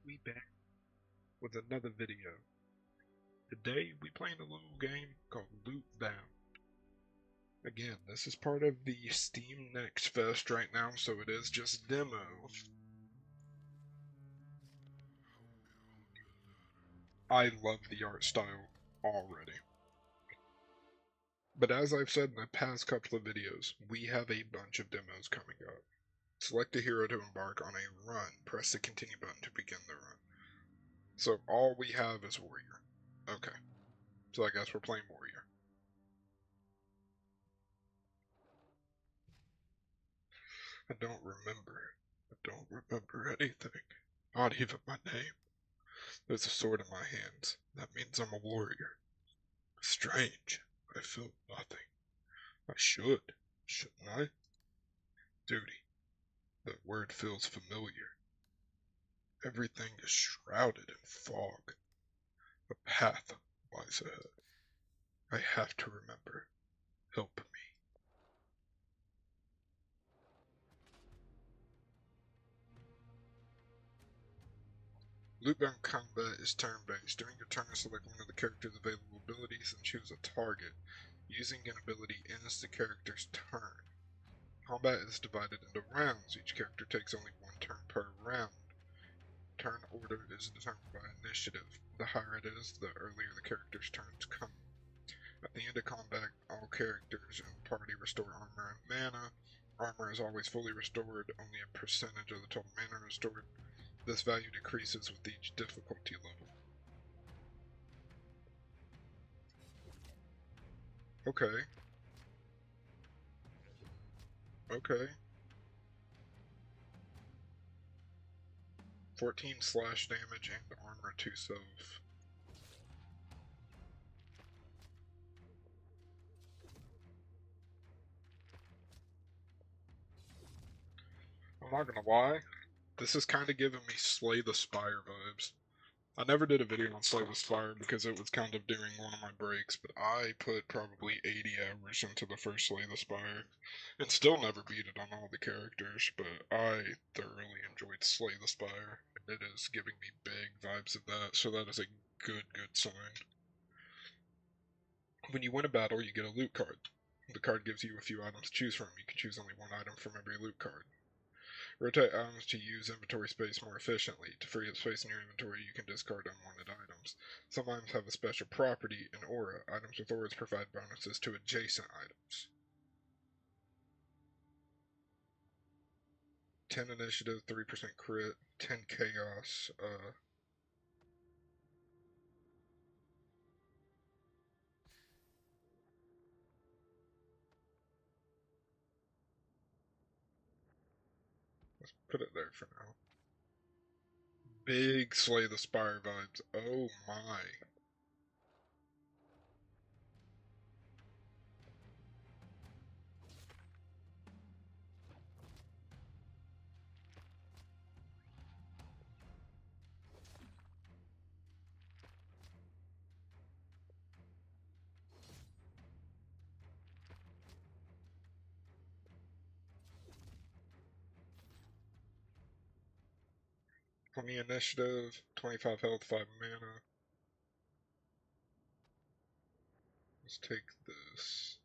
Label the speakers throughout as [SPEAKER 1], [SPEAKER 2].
[SPEAKER 1] We back with another video. Today we playing a little game called Lootbound. Again, this is part of the Steam Next Fest right now, so it is just demo. I love the art style already. But as I've said in the past couple of videos, we have a bunch of demos coming up. Select a hero to embark on a run. Press the continue button to begin the run. So all we have is Warrior. Okay. So I guess we're playing Warrior. I don't remember anything. Not even my name. There's a sword in my hands. That means I'm a warrior. Strange. I feel nothing. I should. Shouldn't I? Duty. That word feels familiar. Everything is shrouded in fog. A path lies ahead. I have to remember. Help me. Lootbound combat is turn-based. During your turn, select one of the character's available abilities and choose a target. Using an ability ends the character's turn. Combat is divided into rounds. Each character takes only one turn per round. Turn order is determined by initiative. The higher it is, the earlier the character's turns come. At the end of combat, all characters in the party restore armor and mana. Armor is always fully restored, only a percentage of the total mana restored. This value decreases with each difficulty level. Okay. Okay. 14 slash damage and armor to self. I'm not gonna lie, this is kind of giving me Slay the Spire vibes. I never did a video on Slay the Spire because it was kind of during one of my breaks, but I put probably 80 hours into the first Slay the Spire, and still never beat it on all the characters, but I thoroughly enjoyed Slay the Spire, and it is giving me big vibes of that, so that is a good sign. When you win a battle, you get a loot card. The card gives you a few items to choose from. You can choose only one item from every loot card. Rotate items to use inventory space more efficiently. To free up space in your inventory, you can discard unwanted items. Some items have a special property, an aura. Items with auras provide bonuses to adjacent items. 10 initiative, 3% crit, 10 chaos. Let's put it there for now. Big Slay the Spire vibes. Oh my. For me, initiative, 25 health, 5 mana. Let's take this.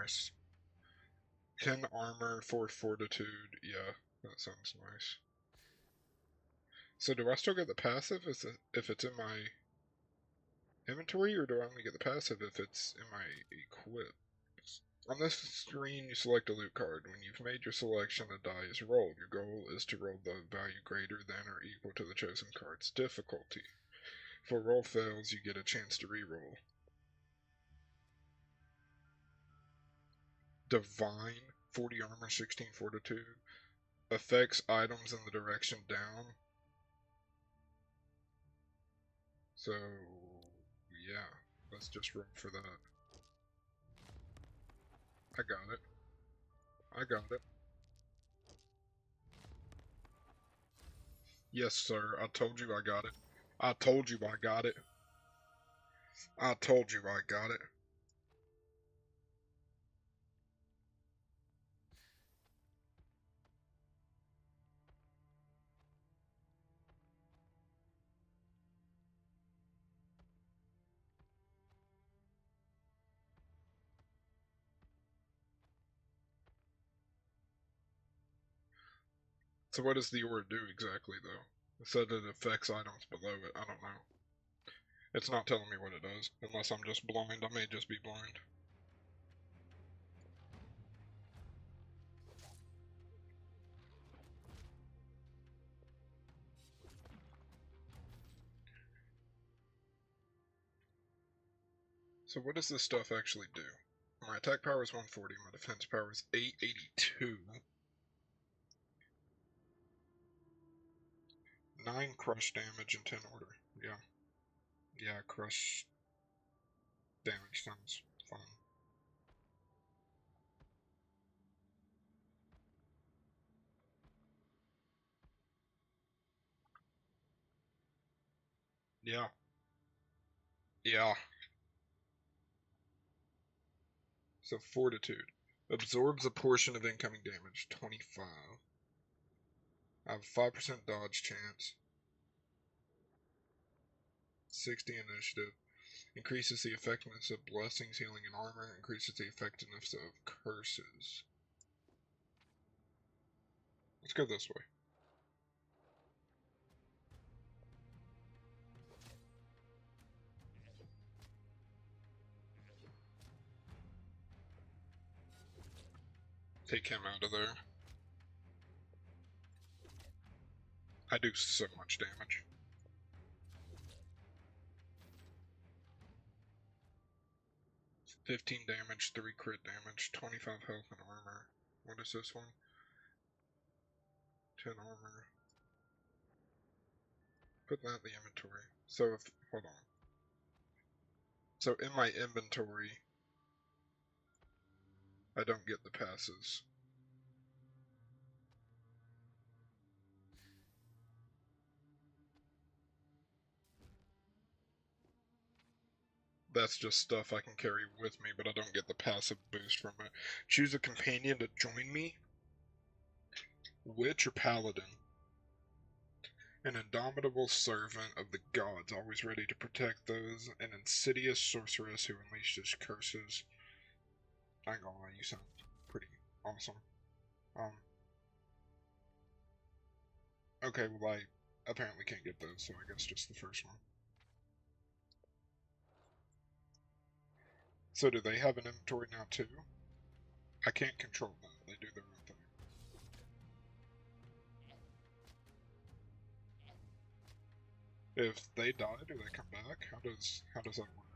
[SPEAKER 1] Nice. 10 armor, 4 fortitude. Yeah, that sounds nice. So do I still get the passive if it's in my inventory, or do I only get the passive if it's in my equip? On this screen, you select a loot card. When you've made your selection, a die is rolled. Your goal is to roll the value greater than or equal to the chosen card's difficulty. If a roll fails, you get a chance to re-roll. Divine, 40 armor, 16 fortitude. Affects items in the direction down. So, yeah, let's just roll for that. I got it. I got it. Yes, sir. I told you I got it. I told you I got it. I told you I got it. So what does the aura do exactly, though? It said it affects items below it. I don't know. It's not telling me what it does, unless I'm just blind. I may just be blind. So what does this stuff actually do? My attack power is 140, my defense power is 882. 9 crush damage and 10 order. Yeah. Yeah, crush damage sounds fun. Yeah. Yeah. So fortitude. Absorbs a portion of incoming damage. 25. I have a 5% dodge chance. 60 initiative. Increases the effectiveness of blessings, healing, and armor. Increases the effectiveness of curses. Let's go this way. Take him out of there. I do so much damage. "15 damage, 3 crit damage, 25 health and armor." What is this one? 10 armor. Put that in the inventory. So if, hold on. So in my inventory, I don't get the passes. That's just stuff I can carry with me, but I don't get the passive boost from it. Choose a companion to join me. Witch or paladin? An indomitable servant of the gods, always ready to protect those. An insidious sorceress who unleashes curses. I ain't gonna lie, you sound pretty awesome. Okay, well I apparently can't get those, so I guess just the first one. So do they have an inventory now too? I can't control them. They do their own thing. If they die, do they come back? How does that work?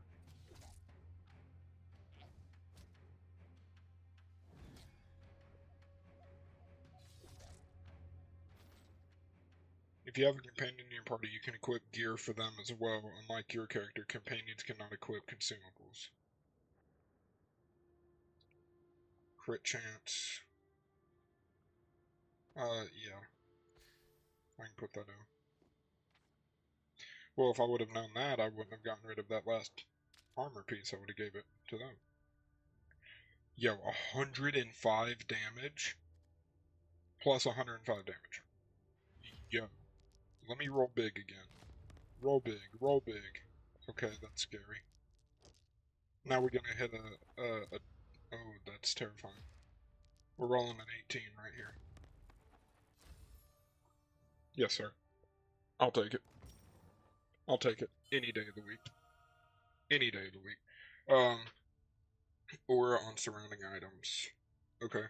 [SPEAKER 1] If you have a companion in your party, you can equip gear for them as well. Unlike your character, companions cannot equip consumables. Crit chance. Yeah. I can put that in. Well, if I would have known that, I wouldn't have gotten rid of that last armor piece. I would have gave it to them. Yo, 105 damage? Plus 105 damage. Yo. Let me roll big again. Roll big, roll big. Okay, that's scary. Now we're gonna hit a oh, that's terrifying. We're rolling an 18 right here. Yes, sir. I'll take it. I'll take it any day of the week. Any day of the week. Aura on surrounding items. Okay.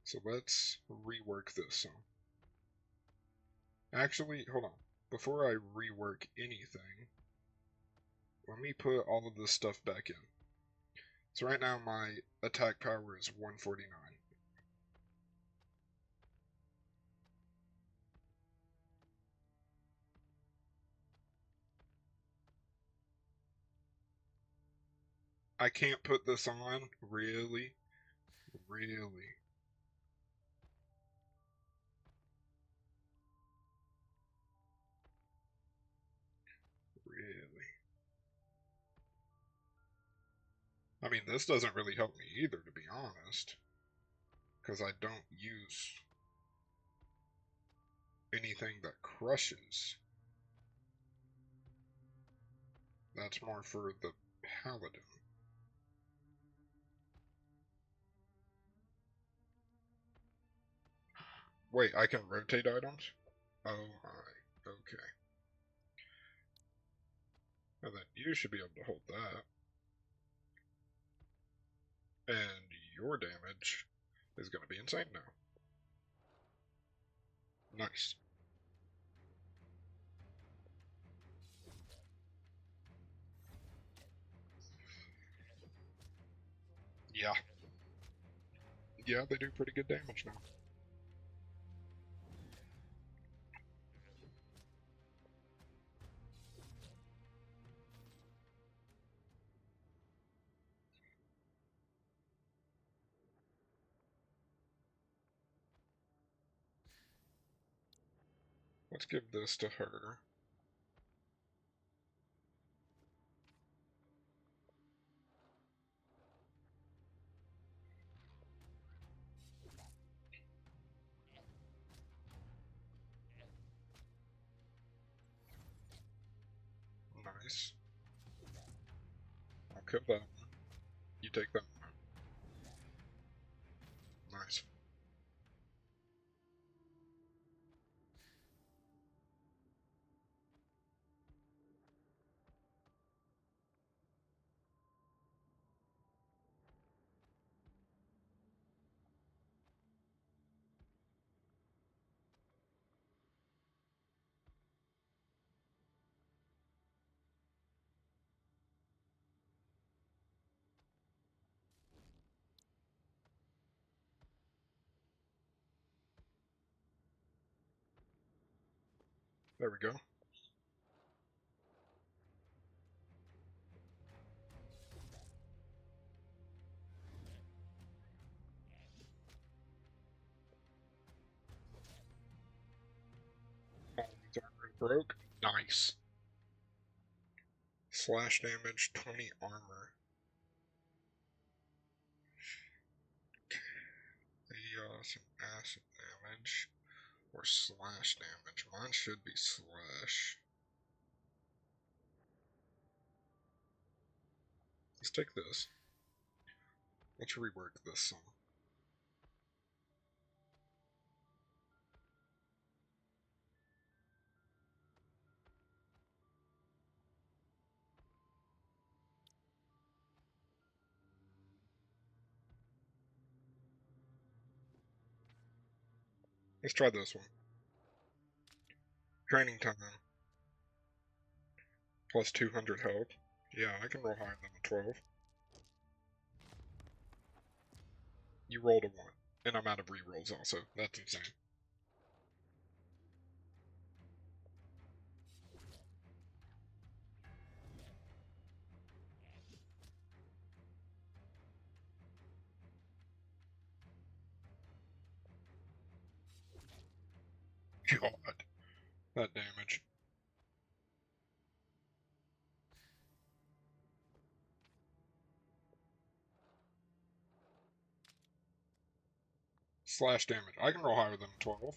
[SPEAKER 1] So let's rework this. Actually, hold on. Before I rework anything, let me put all of this stuff back in. So right now my attack power is 149. I can't put this on? Really? Really? Really? I mean, this doesn't really help me either, to be honest. Because I don't use anything that crushes. That's more for the paladin. Wait, I can rotate items? Oh my, okay. Well then you should be able to hold that. And your damage is going to be insane now. Nice. Yeah. Yeah, they do pretty good damage now. Let's give this to her. Nice. I'll kill that one. You take that one. Nice. There we go. Broke. Nice. Slash damage, 20 armor. Chaos and acid damage. Or slash damage. Mine should be slash. Let's take this. Let's rework this some. Let's try this one. Training time. Plus 200 health. Yeah, I can roll higher than a 12. You rolled a 1. And I'm out of rerolls also. That's insane. God. That damage. Slash damage. I can roll higher than a 12.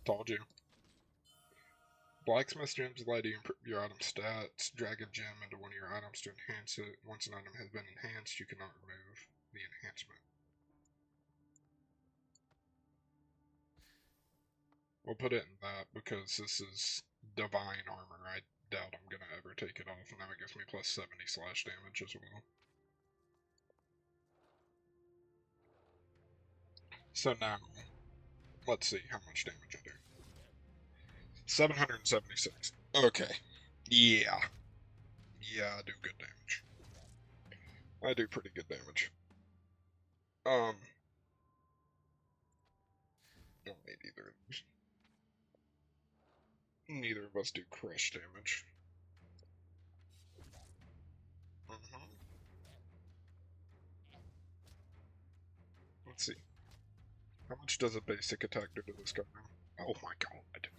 [SPEAKER 1] Told you. Blacksmith gems allow you to improve your item stats. Drag a gem into one of your items to enhance it. Once an item has been enhanced, you cannot remove the enhancement. We'll put it in that because this is divine armor. I doubt I'm gonna ever take it off, and now it gives me plus 70 slash damage as well. So now, let's see how much damage I do. 776. Okay. Yeah. Yeah, I do good damage. I do pretty good damage. Um, don't need either of these. Neither of us do crush damage. let's see. How much does a basic attack do to this guy now? Oh my god.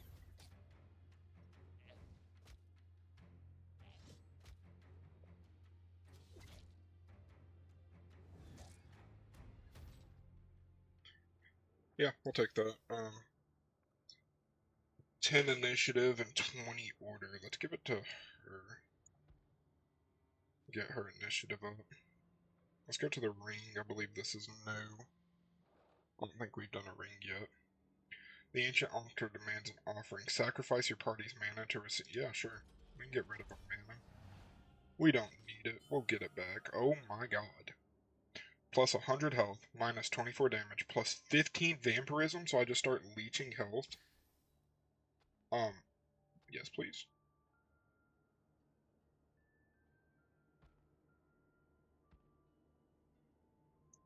[SPEAKER 1] Yeah, we'll take that. 10 initiative and 20 order. Let's give it to her. Get her initiative up. Let's go to the ring. I believe this is new. I don't think we've done a ring yet. The ancient altar demands an offering. Sacrifice your party's mana to receive. Yeah, sure. We can get rid of our mana. We don't need it. We'll get it back. Oh my god. Plus 100 health, minus 24 damage, plus 15 vampirism, so I just start leeching health. Yes, please.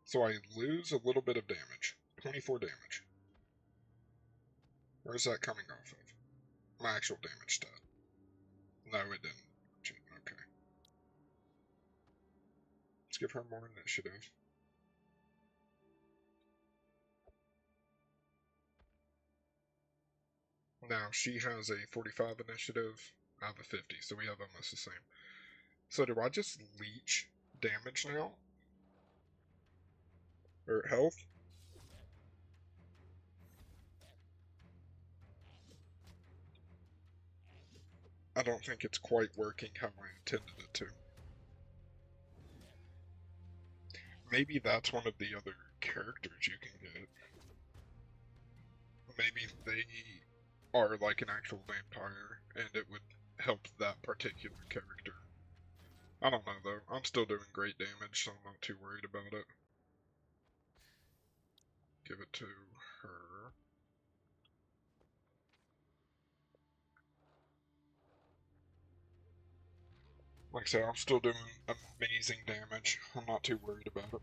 [SPEAKER 1] So I lose a little bit of damage. 24 damage. Where's that coming off of? My actual damage stat. No, it didn't. Okay. Let's give her more initiative. Now, she has a 45 initiative. I have a 50, so we have almost the same. So do I just leech damage now? Or health? I don't think it's quite working how I intended it to. Maybe that's one of the other characters you can get. Maybe they are like an actual vampire, and it would help that particular character. I don't know though. I'm still doing great damage, so I'm not too worried about it. Give it to her. Like I said, I'm still doing amazing damage. I'm not too worried about it.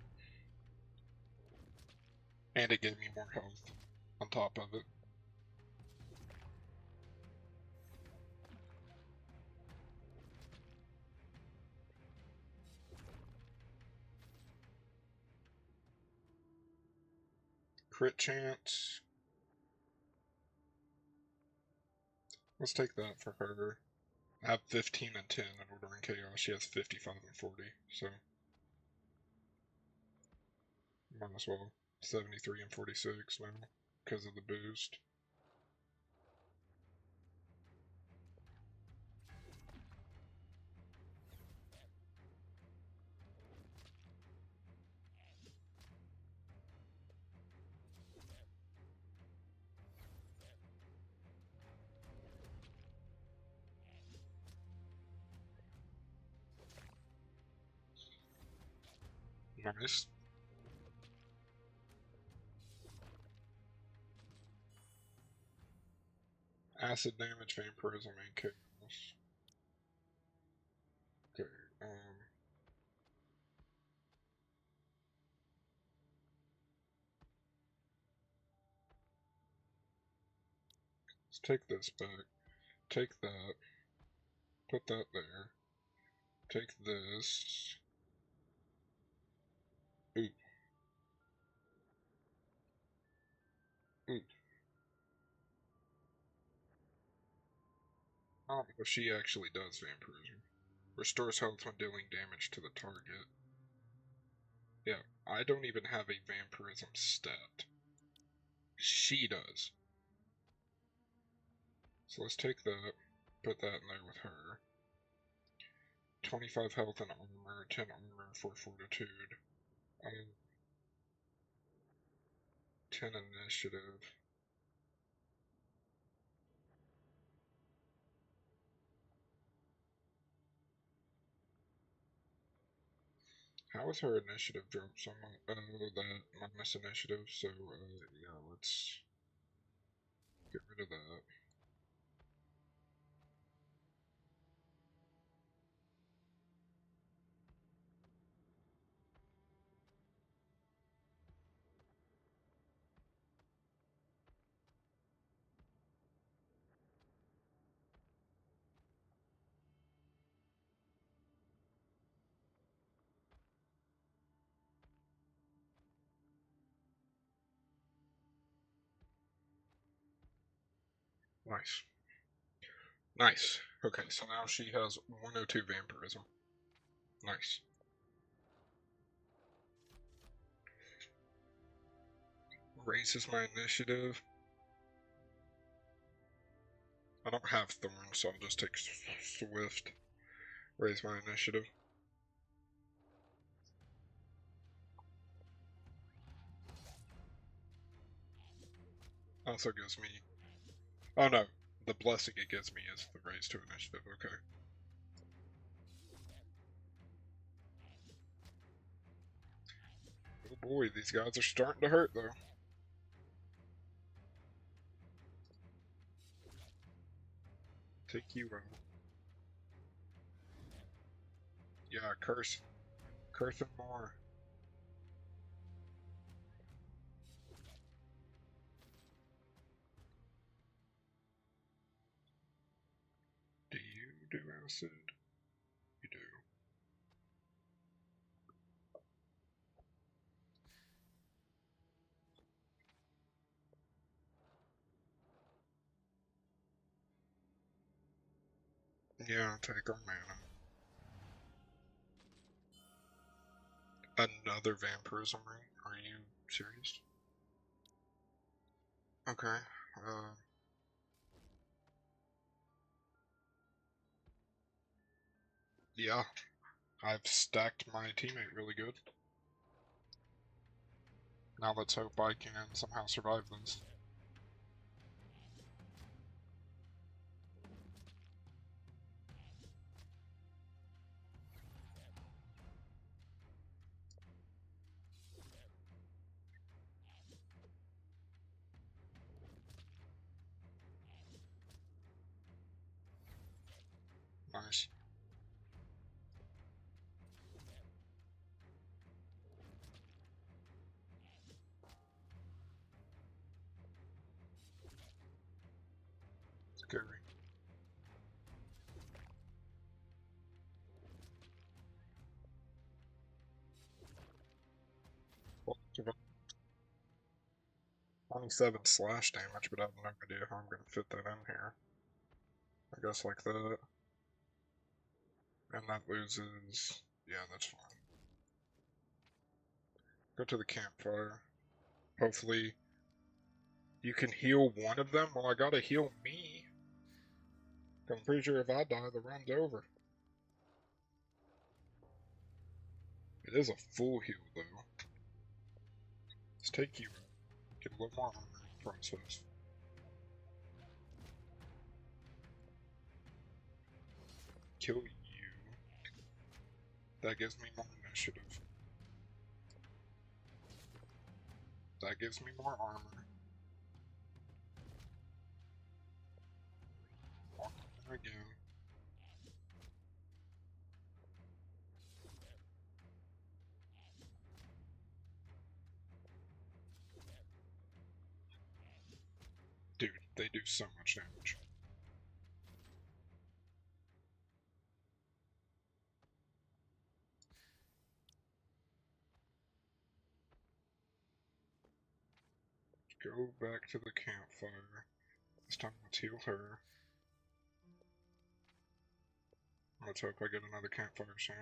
[SPEAKER 1] And it gave me more health on top of it. Crit chance. Let's take that for her. I have 15 and 10 in Ordering Chaos. She has 55 and 40, so might as well. 73 and 46 now because of the boost. Nice. Acid damage, vampirism, and chaos. Okay, let's take this back. Take that. Put that there. Take this. Ooh. Ooh. I don't know if she actually does vampirism. Restores health when dealing damage to the target. Yeah, I don't even have a vampirism stat. She does. So let's take that, put that in there with her. 25 health and armor, 10 armor for fortitude. 10 initiative. How is her initiative drop so much? Oh, that minus initiative, so yeah, let's get rid of that. Nice. Nice. Okay, so now she has 102 vampirism. Nice. Raises my initiative. I don't have Thorn, so I'll just take Swift. Raise my initiative. Also gives me... Oh no, the blessing it gives me is the raise to initiative, okay. Oh boy, these guys are starting to hurt though. Take you out. Yeah, curse. Curse and more. Do you do acid? You do. Yeah, I'll take our mana. Another vampirism ring? Are you serious? Okay. Yeah. I've stacked my teammate really good. Now let's hope I can somehow survive this. Nice. Scary. Well, 27 slash damage, but I have no idea how I'm going to fit that in here. I guess like that. And that loses... Yeah, that's fine. Go to the campfire. Hopefully you can heal one of them. Well, I gotta heal me. I'm pretty sure if I die, the run's over. It is a full heal, though. Let's take you. Get a little more armor in the process. Kill you. That gives me more initiative. That gives me more armor. Armor again. Dude, they do so much damage. Go back to the campfire. This time let's heal her. Let's hope I get another campfire soon.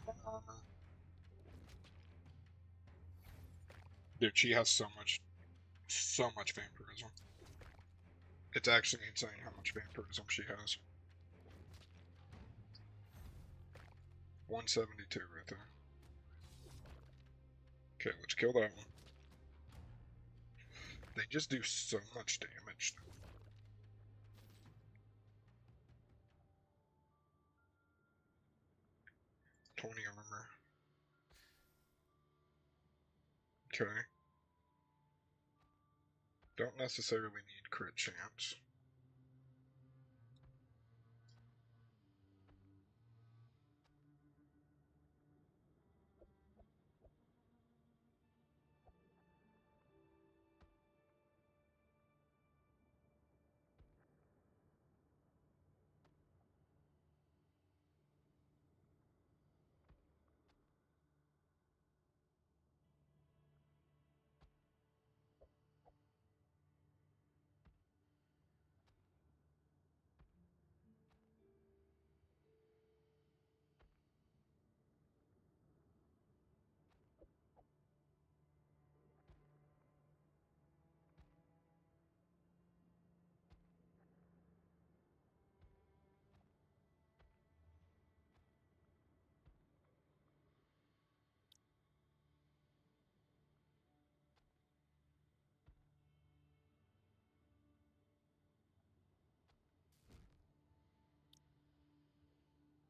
[SPEAKER 1] More armor. Dude, she has so much vampirism. It's actually insane how much vampirism she has. 172 right there. Okay, let's kill that one. They just do so much damage. 20 armor. Okay. Don't necessarily need crit chance.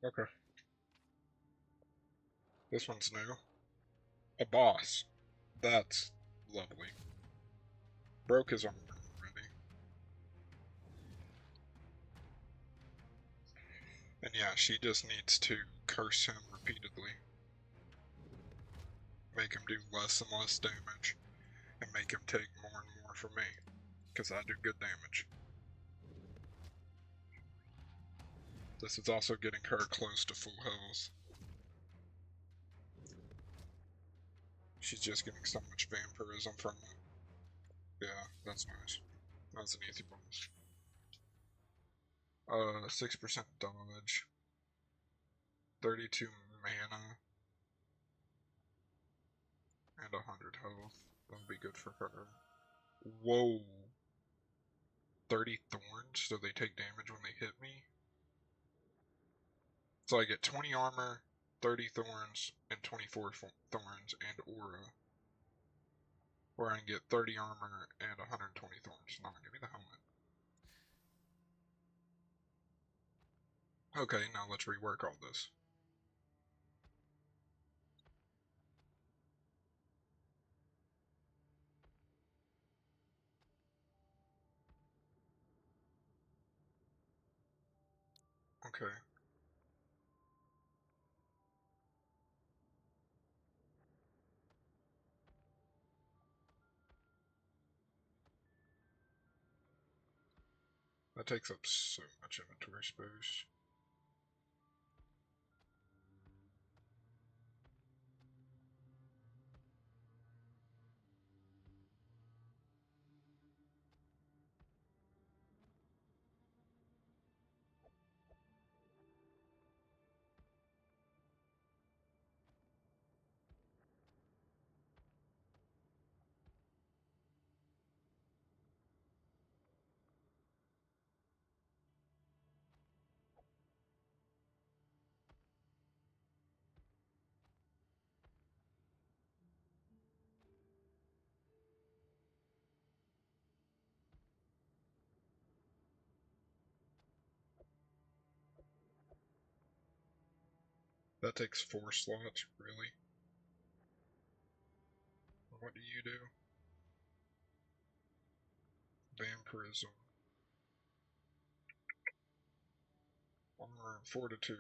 [SPEAKER 1] Okay. This one's new. A boss. That's lovely. Broke his armor already. And yeah, she just needs to curse him repeatedly. Make him do less and less damage. And make him take more and more from me. Because I do good damage. This is also getting her close to full health. She's just getting so much vampirism from it. Yeah, that's nice. That's an easy bonus. 6% dodge. 32 mana. And 100 health. That'll be good for her. Whoa. 30 thorns, so they take damage when they hit me? So I get 20 armor, 30 thorns, and 24 thorns and aura. Or I can get 30 armor and 120 thorns. No, give me the helmet. Okay, now let's rework all this. Okay. That takes up so much inventory space. That takes 4 slots, really? What do you do? Vampirism. Armor and fortitude.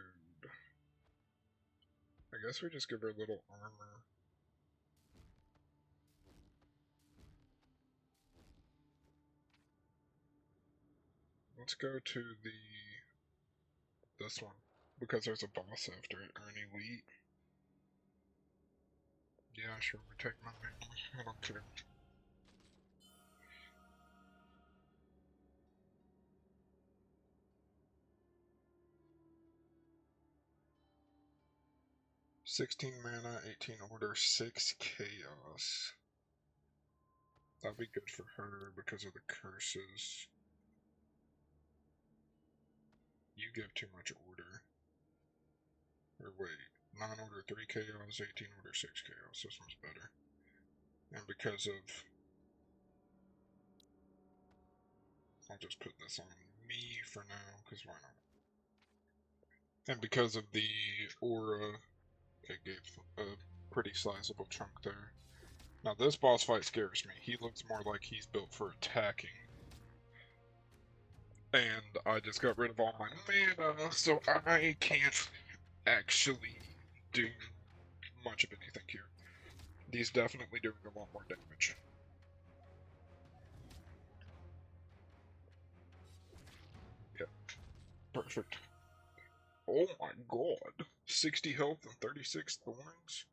[SPEAKER 1] I guess we just give her a little armor. Let's go to this one. Because there's a boss after it, or an elite. Yeah, sure, we take my family. I don't care. "16 mana, 18 order, 6 chaos." That'd be good for her because of the curses. You give too much order. Or wait, 9 order, 3 chaos, 18 order, 6 chaos. This one's better. And because of... I'll just put this on me for now, because why not? And because of the aura, it gave a pretty sizable chunk there. Now this boss fight scares me. He looks more like he's built for attacking. And I just got rid of all my mana, so I can't actually do much of anything here. He's definitely doing a lot more damage. Yeah, perfect. Oh my god. 60 health and 36 thorns?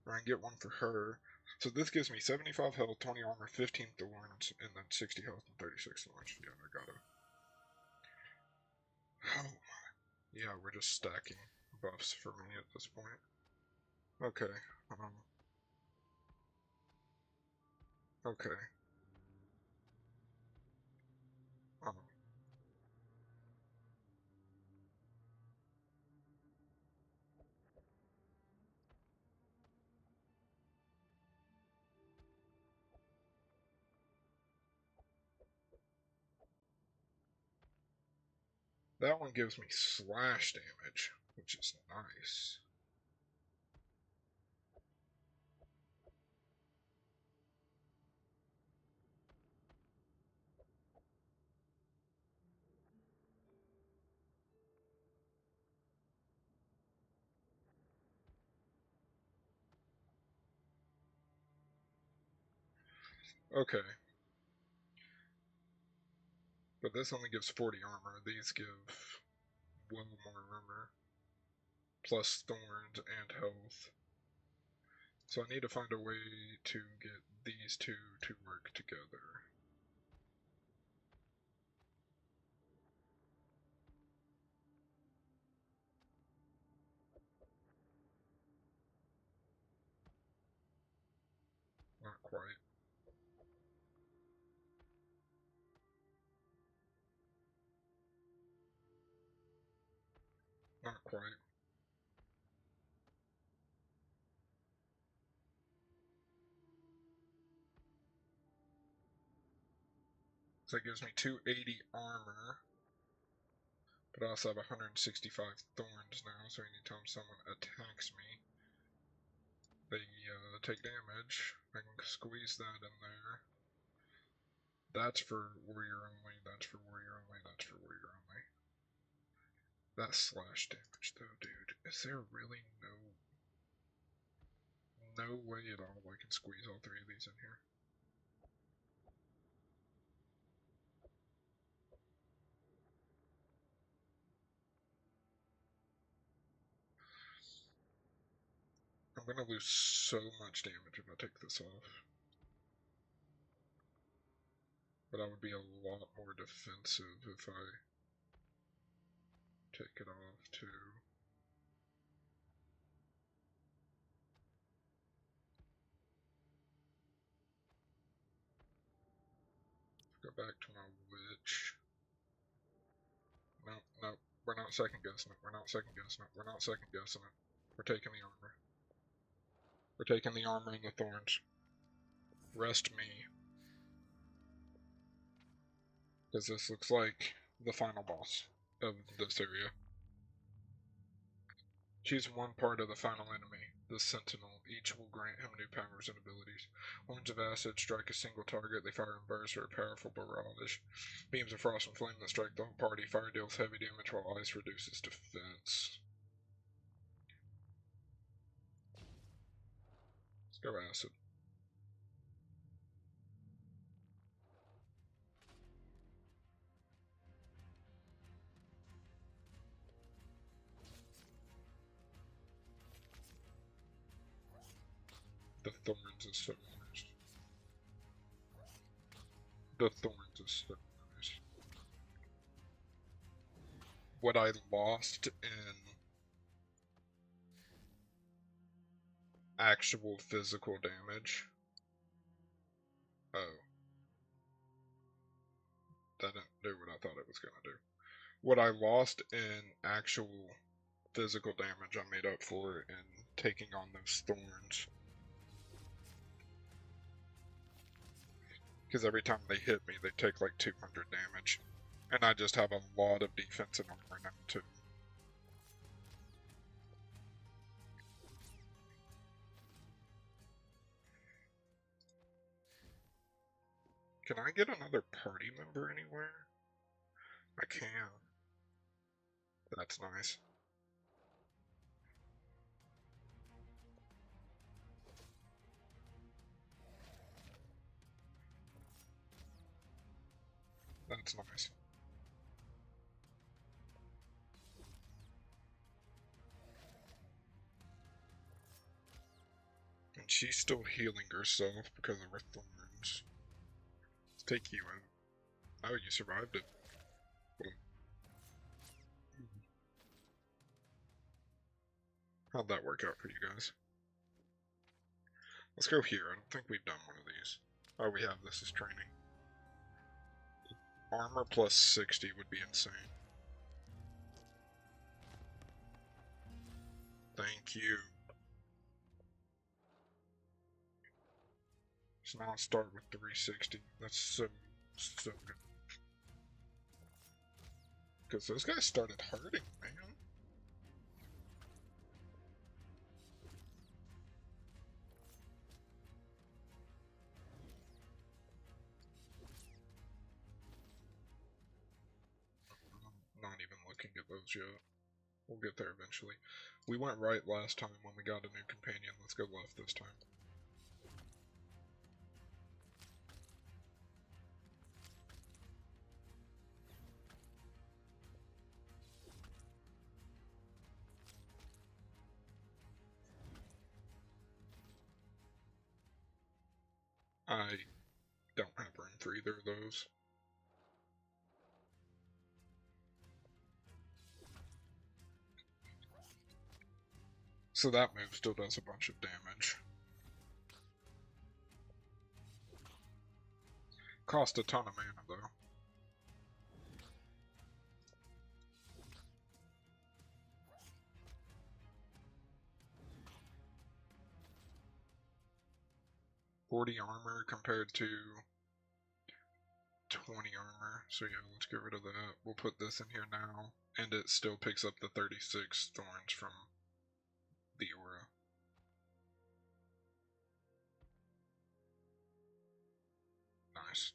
[SPEAKER 1] I can get one for her. So this gives me 75 health, 20 armor, 15 thorns, and then 60 health and 36 thorns. Yeah, I gotta... Oh my. Yeah, we're just stacking buffs for me at this point. Okay, okay. Um, That one gives me slash damage, which is nice. Okay. But this only gives 40 armor. These give well more armor. Plus thorns and health. So I need to find a way to get these two to work together. Not quite. Not quite. So it gives me 280 armor. But I also have 165 thorns now, so anytime someone attacks me, they take damage. I can squeeze that in there. That's for warrior only, that's for warrior only, that's for warrior only. That slash damage though, dude. Is there really no way at all I can squeeze all three of these in here? I'm gonna lose so much damage if I take this off. But I would be a lot more defensive if I take it off too. Go back to my witch. No, we're not second guessing it. We're not second guessing it. We're not second guessing it. We're taking the armor. We're taking the armor and the thorns. Rest me. Because this looks like the final boss of this area. Choose one part of the final enemy, the Sentinel. Each will grant him new powers and abilities. Horns of acid strike a single target. They fire in bursts or a powerful barrage. Beams of frost and flame that strike the whole party. Fire deals heavy damage while ice reduces defense. Let's go acid. The thorns is so nice. The thorns is so nice. What I lost in actual physical damage. Oh. That didn't do what I thought it was going to do. What I lost in actual physical damage, I made up for it in taking on those thorns. Because every time they hit me, they take like 200 damage. And I just have a lot of defense and armor now, too. Can I get another party member anywhere? I can. That's nice. That's nice. And she's still healing herself because of her thorns. Let's take you out. Oh, you survived it. How'd that work out for you guys? Let's go here. I don't think we've done one of these. Oh, we have. This is training. Armor plus 60 would be insane. Thank you. So now I'll start with 360. That's so good. Because those guys started hurting, man. I'm not even looking at those yet. We'll get there eventually. We went right last time when we got a new companion. Let's go left this time. I don't have room for either of those. So that move still does a bunch of damage. Cost a ton of mana though. $40 armor compared to 20 armor. So yeah, let's get rid of that. We'll put this in here now. And it still picks up the 36 thorns from the aura. Nice.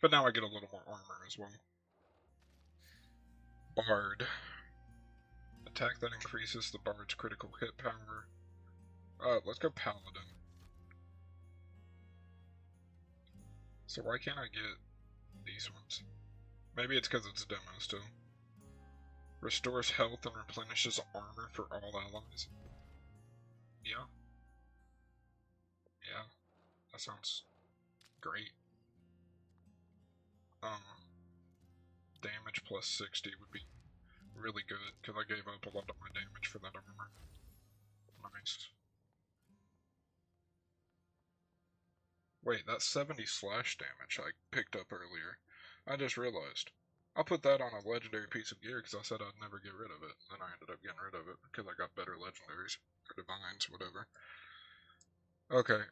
[SPEAKER 1] But now I get a little more armor as well. Bard. Attack that increases the bard's critical hit power. Let's go Paladin. So why can't I get these ones? Maybe it's because it's a demo still. Restores health and replenishes armor for all allies. Yeah. Yeah. That sounds great. Damage plus 60 would be really good, because I gave up a lot of my damage for that armor. Nice. Wait, that's 70 slash damage I picked up earlier. I just realized. I'll put that on a legendary piece of gear because I said I'd never get rid of it. And I ended up getting rid of it because I got better legendaries. Or divines, whatever. Okay,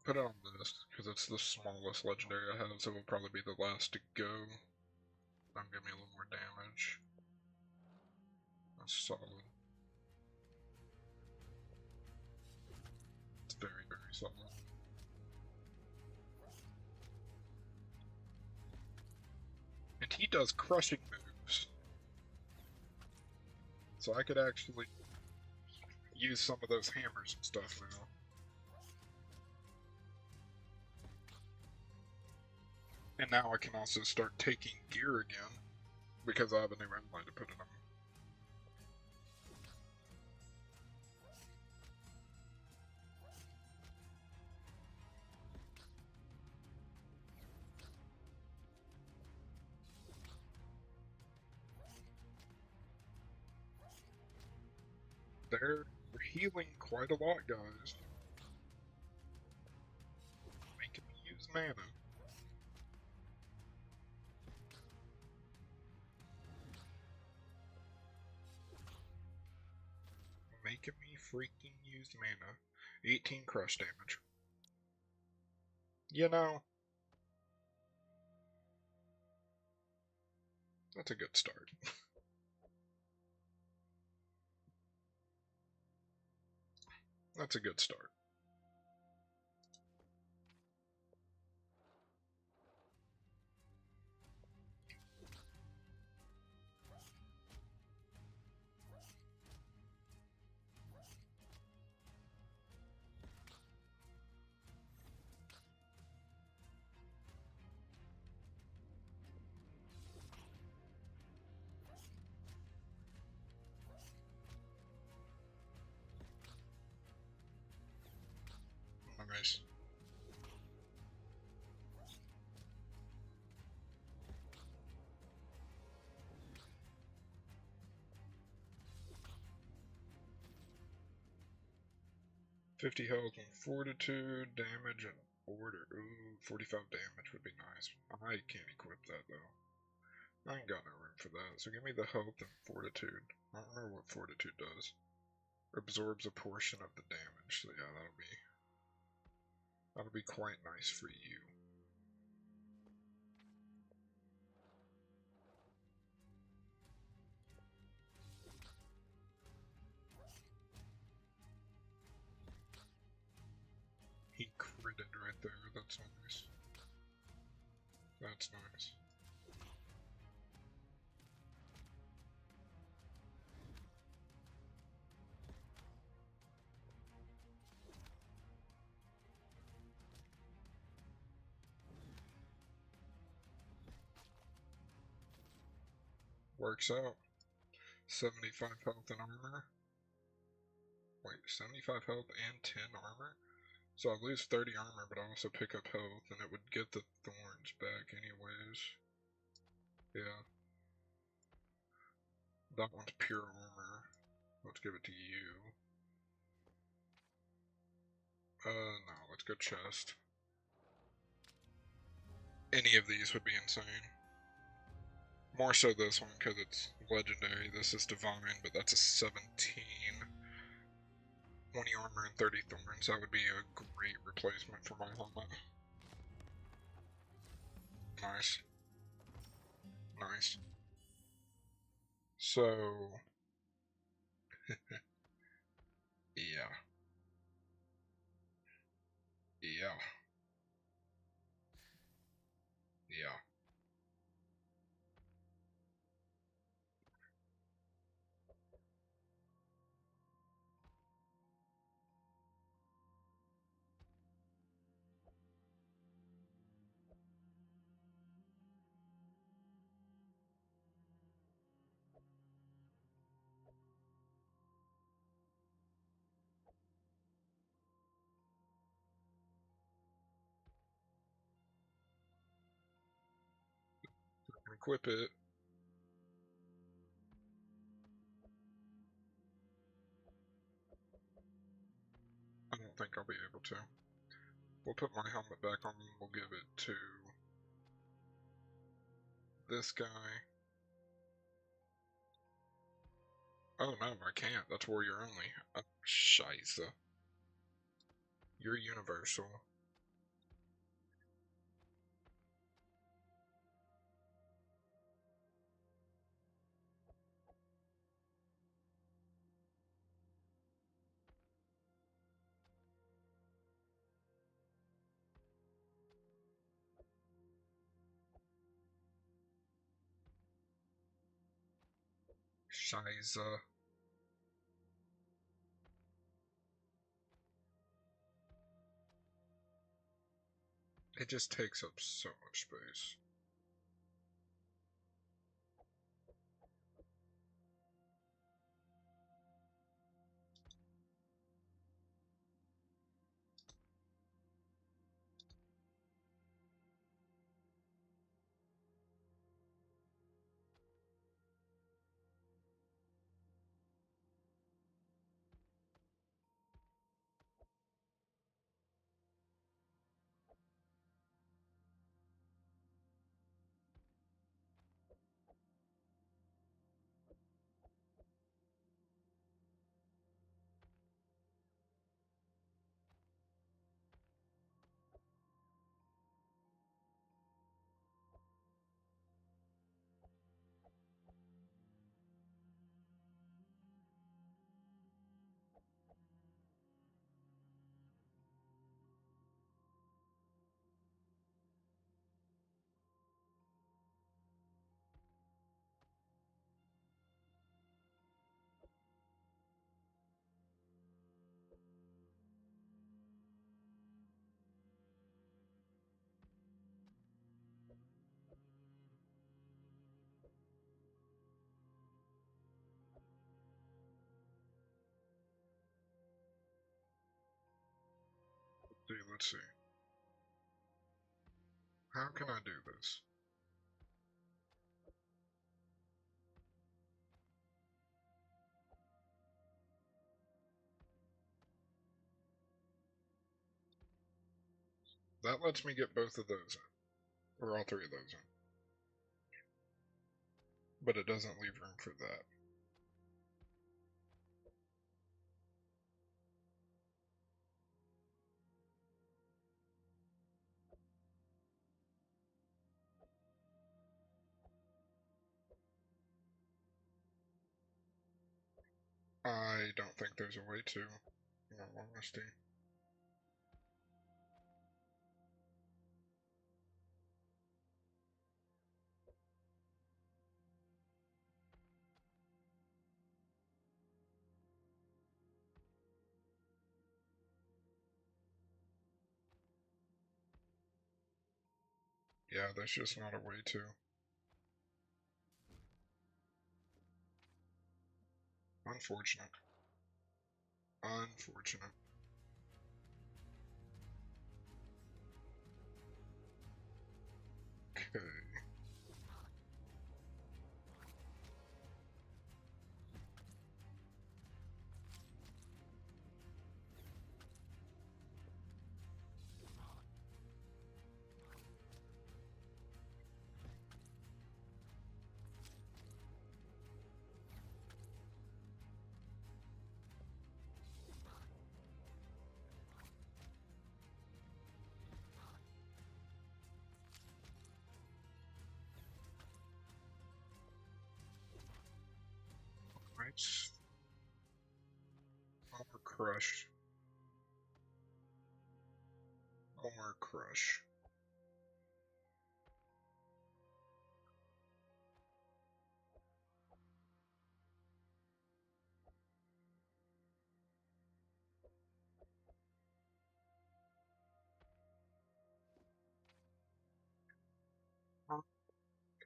[SPEAKER 1] put it on this because it's the smallest legendary I have, so it'll probably be the last to go. That'll give me a little more damage. That's solid. It's very, very solid. And he does crushing moves. So I could actually use some of those hammers and stuff now. And now I can also start taking gear again, because I have a new ally to put it on. They're healing quite a lot, guys. Making me use mana. Making me freaking use mana. 18 crush damage. You know, that's a good start. That's a good start. Nice. $50 health and fortitude, damage and order. Ooh, 45 damage would be nice. I can't equip that though. I ain't got no room for that. So give me the health and fortitude. I don't know what fortitude does. Absorbs a portion of the damage. So yeah, that'll be quite nice for you. did right there. That's nice. That's nice. Works out. 75 health and armor. Wait, 75 health and 10 armor? So I lose 30 armor, but I also pick up health, and it would get the thorns back anyways. Yeah. That one's pure armor. Let's give it to you. No, let's go chest. Any of these would be insane. More so this one, because it's legendary. This is divine, but that's a 17. 20 armor and 30 thorns. That would be a great replacement for my helmet. Nice. Nice. So... yeah. Yeah. Yeah. Equip it. I don't think I'll be able to. We'll put my helmet back on and we'll give it to this guy. Oh no, I can't. That's warrior only. Oh, scheisse. You're universal. Scheisse. It just takes up so much space. Let's see. How can I do this? That lets me get both of those in. Or all three of those in. But it doesn't leave room for that. I don't think there's a way to, in all honesty. Yeah, there's just not a way to. Unfortunate. Unfortunate. Okay. Right. More crush. More crush.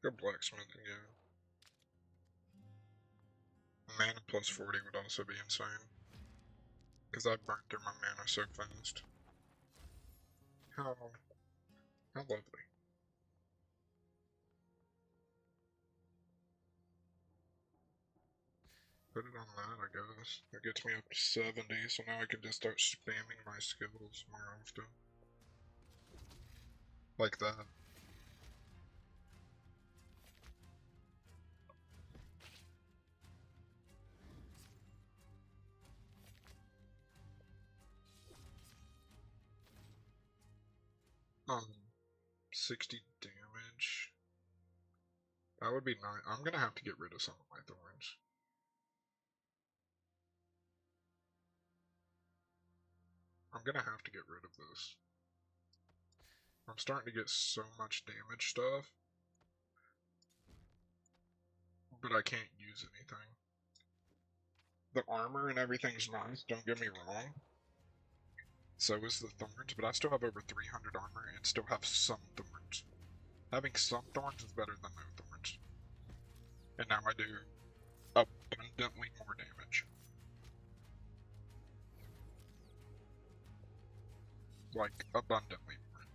[SPEAKER 1] Good blacksmithing, yeah. Mana plus 40 would also be insane. Because I burnt through my mana so fast. How lovely. Put it on that, I guess. That gets me up to 70, so now I can just start spamming my skills more often. Like that. Um, 60 damage. That would be nice. I'm gonna have to get rid of some of my thorns. I'm gonna have to get rid of this. I'm starting to get so much damage stuff, but I can't use anything. The armor and everything's nice, don't get me wrong. So is the thorns, but I still have over 300 armor and still have some thorns. Having some thorns is better than no thorns. And now I do abundantly more damage. Like, abundantly more.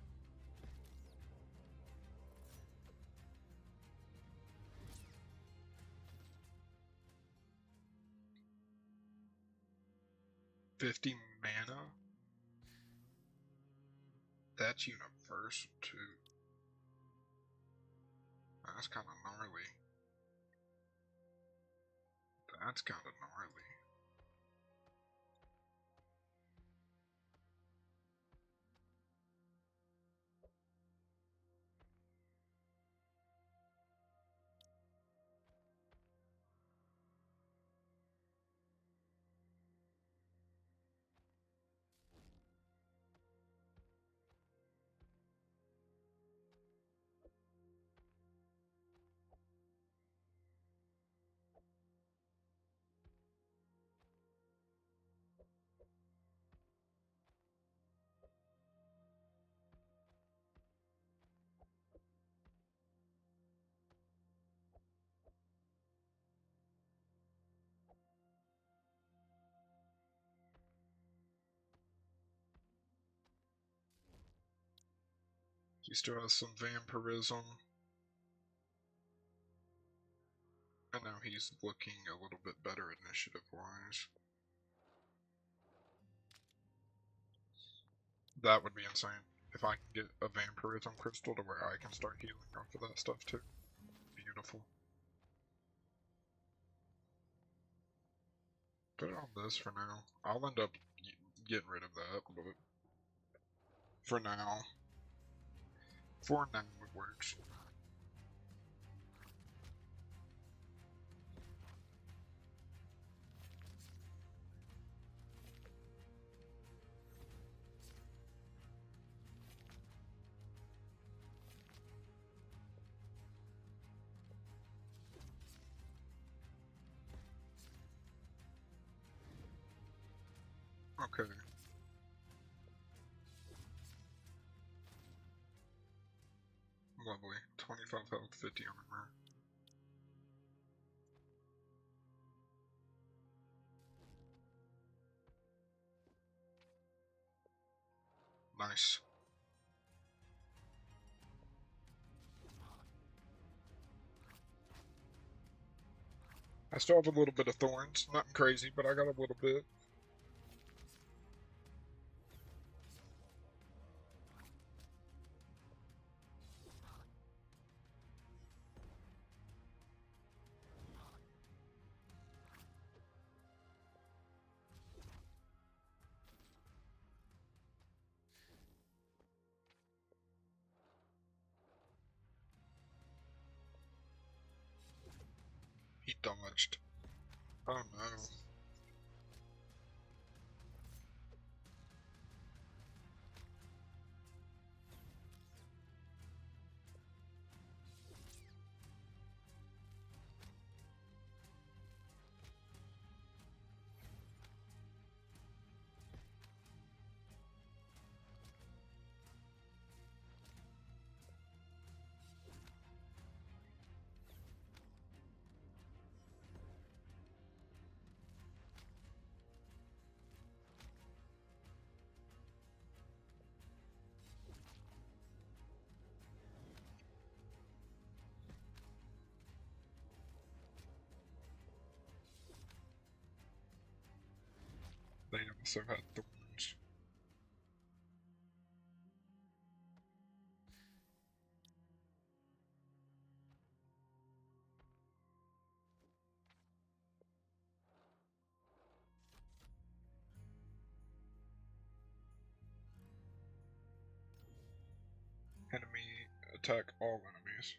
[SPEAKER 1] $50 mana? That's universal too. That's kinda gnarly. That's kinda gnarly. He still has some vampirism. And now he's looking a little bit better initiative-wise. That would be insane. If I can get a vampirism crystal to where I can start healing off of that stuff too. Beautiful. Put it on this for now. I'll end up getting rid of that, but for now, it works. Okay. Lovely. 25 health, 50 armor. Nice. I still have a little bit of thorns. Nothing crazy, but I got a little bit. He dodged. Oh no. They also had thorns. Enemy attack all enemies.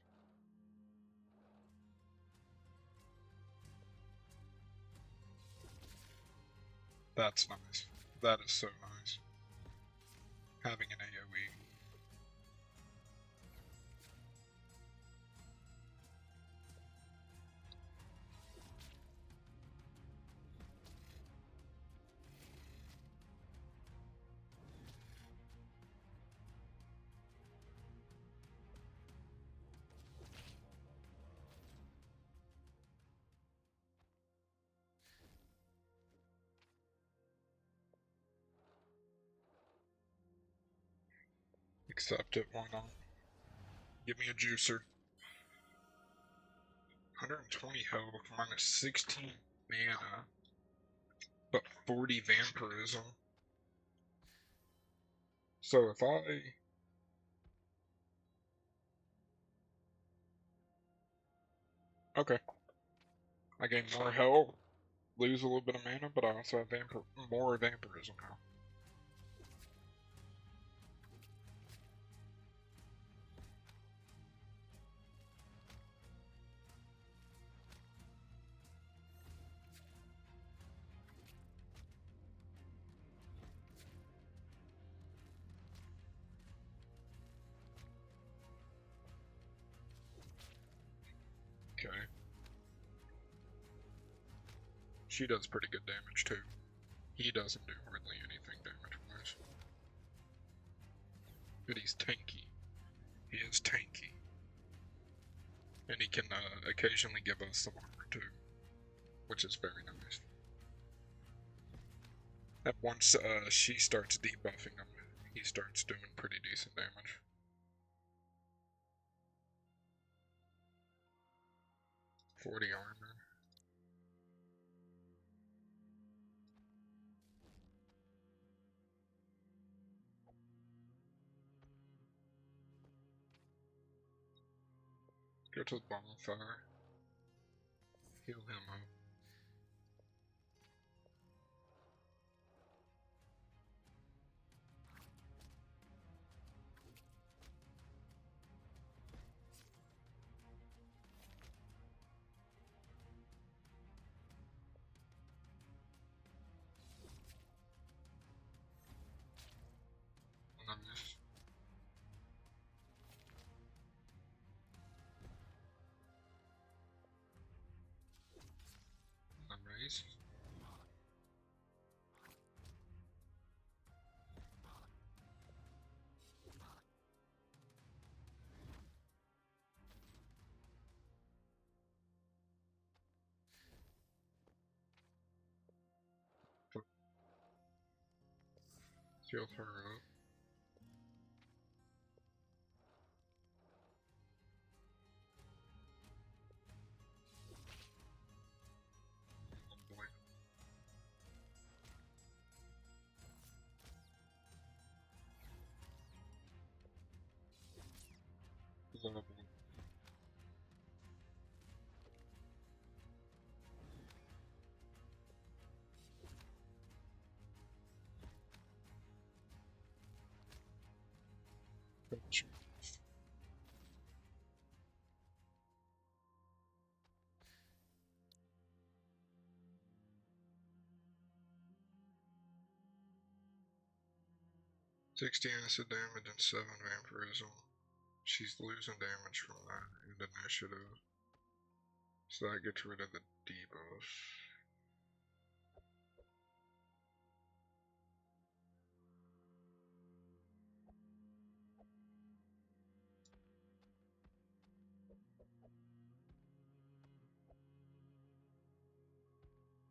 [SPEAKER 1] That's nice. That is so nice. Having an AoE. Accept it, why not? Give me a juicer. 120 health, minus 16 mana, but 40 vampirism. So if I... Okay. I gain more health, lose a little bit of mana, but I also have more vampirism now. Okay. She does pretty good damage too. He doesn't do hardly anything damage-wise. But he's tanky. He is tanky. And he can occasionally give us some armor too, which is very nice. And once she starts debuffing him, he starts doing pretty decent damage. $40 armor. Go to the bonfire. Heal him up. Nice. Healed her up. Lovely. Finish him off. "60 acid damage and 7 vampirism. She's losing damage from that and initiative. So that gets rid of the debuff.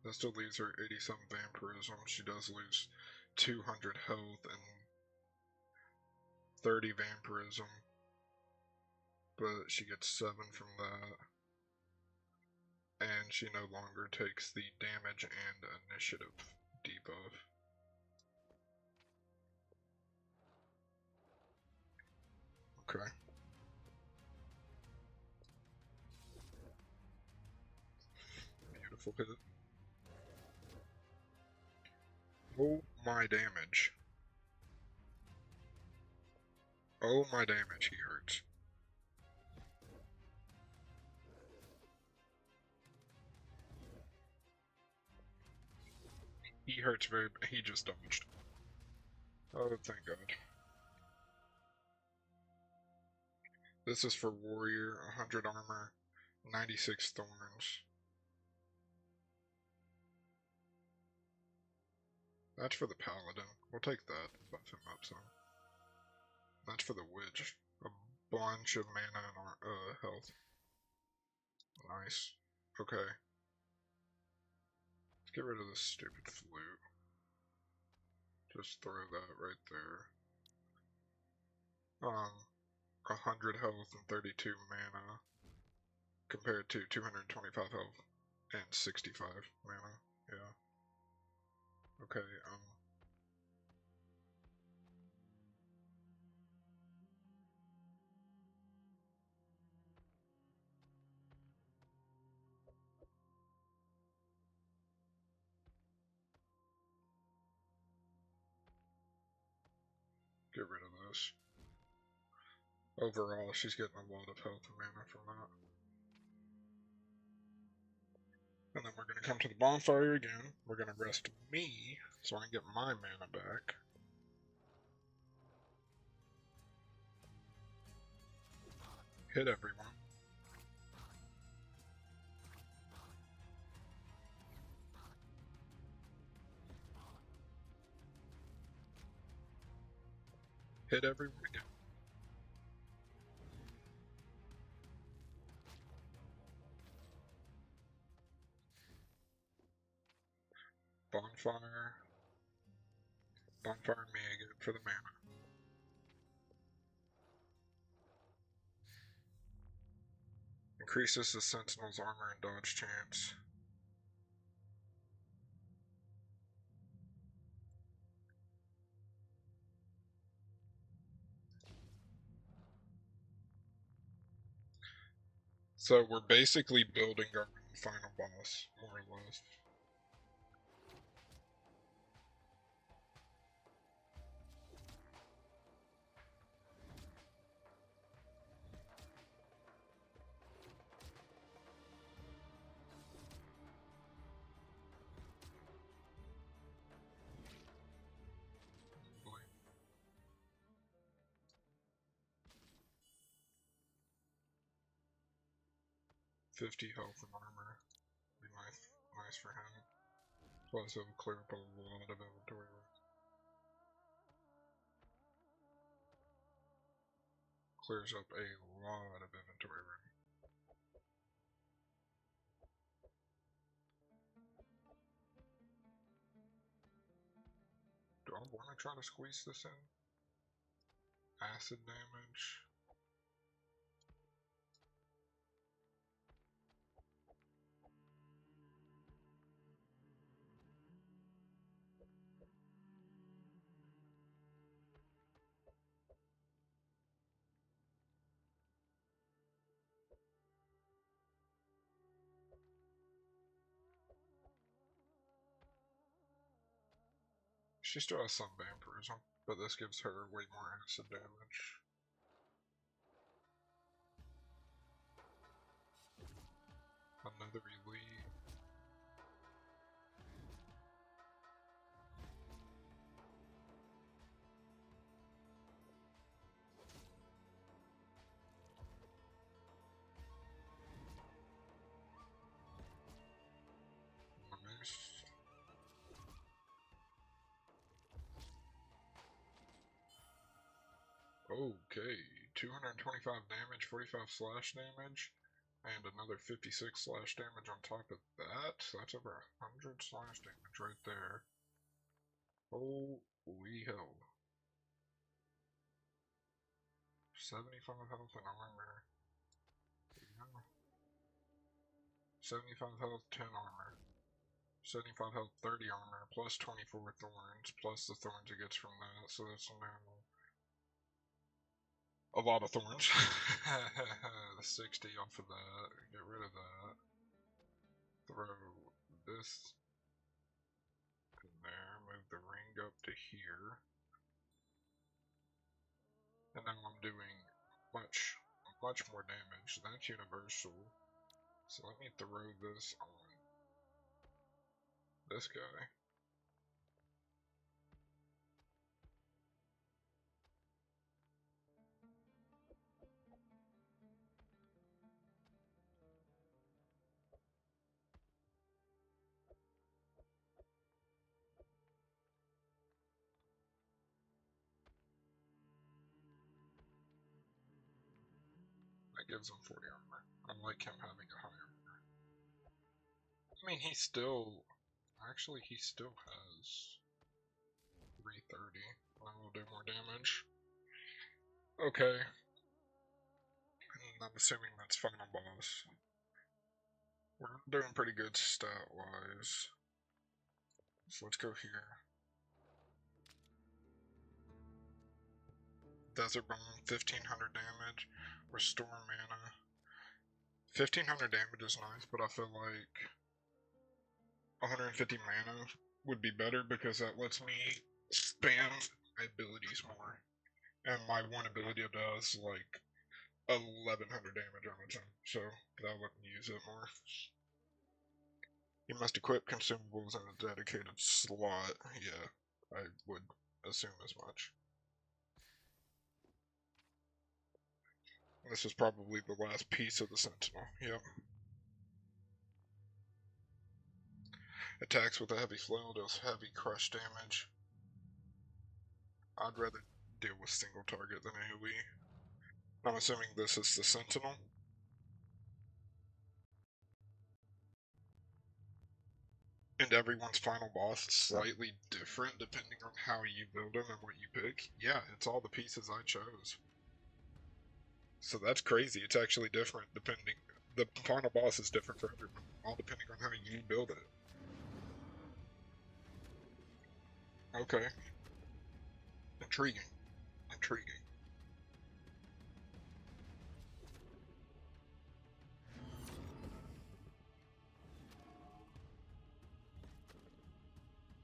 [SPEAKER 1] That still leaves her 87 vampirism. She does lose 200 health and 30 vampirism. But she gets 7 from that. And she no longer takes the damage and initiative debuff. Okay. Beautiful hit. Oh my damage. Oh my damage, he hurts. He hurts very bad. He just dodged. Oh, thank God. This is for Warrior, 100 armor, 96 thorns. That's for the Paladin. We'll take that. Buff him up some. That's for the Witch. A bunch of mana and health. Nice. Okay. Let's get rid of this stupid flute. Just throw that right there. 100 health and 32 mana. Compared to 225 health and 65 mana. Yeah. Okay, get rid of this. Overall, she's getting a lot of health and mana from that. And then we're going to come to the bonfire again. We're going to rest me, so I can get my mana back. Hit everyone. Hit everyone again. Bonfire. Bonfire me again for the mana. Increases the Sentinel's armor and dodge chance. So we're basically building our own final boss, more or less. Probably. 50 health and armor. Be nice for him. Plus it'll clear up a lot of inventory room. Clears up a lot of inventory room. Do I want to try to squeeze this in? Acid damage. She still has some vampirism, but this gives her way more acid damage. Another elite. Nice. Okay, 225 damage, 45 slash damage, and another 56 slash damage on top of that. So that's over 100 slash damage right there. Holy hell. 75 health and armor. Yeah. 75 health, 10 armor. 75 health, 30 armor, plus 24 thorns, plus the thorns it gets from that, so that's now a lot of thorns. 60 off of that, get rid of that. Throw this in there, move the ring up to here. And now I'm doing much more damage. That's universal. So let me throw this on this guy. That gives him 40 armor. I like him having a high armor. I mean, he still has 330. I will do more damage. Okay. And I'm assuming that's final boss. We're doing pretty good stat-wise. So let's go here. Desert Bomb, 1500 damage. Restore mana. 1500 damage is nice, but I feel like 150 mana would be better because that lets me spam my abilities more. And my one ability does like 1100 damage on its own, so that'll let me use it more. You must equip consumables in a dedicated slot. Yeah, I would assume as much. This is probably the last piece of the Sentinel. Yep. Attacks with a heavy flail does heavy crush damage. I'd rather deal with single target than AoE. I'm assuming this is the Sentinel. And everyone's final boss is slightly different depending on how you build them and what you pick. Yeah, it's all the pieces I chose. So that's crazy. It's actually different depending. The final boss is different for everyone, all depending on how you build it. Okay. Intriguing. Intriguing.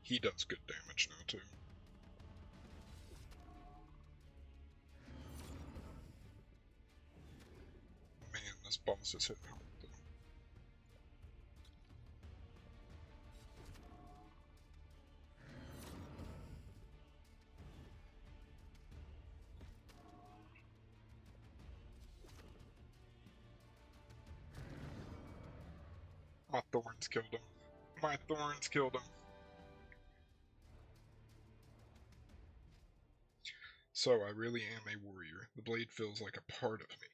[SPEAKER 1] He does good damage now, too. Man, this boss is hitting hard, though. My thorns killed him. My thorns killed him. So, I really am a warrior. The blade feels like a part of me.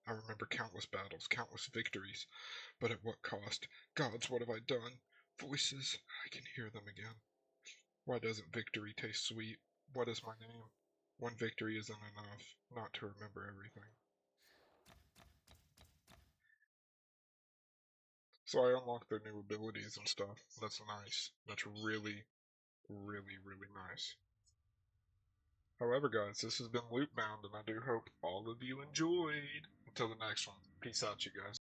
[SPEAKER 1] I remember countless battles, countless victories. But at what cost? Gods, what have I done? Voices, I can hear them again. Why doesn't victory taste sweet? What is my name? One victory isn't enough not to remember everything. So I unlocked their new abilities and stuff. That's nice. That's really, really, really nice. However, guys, this has been Lootbound, and I do hope all of you enjoyed. Until the next one, peace out, you guys.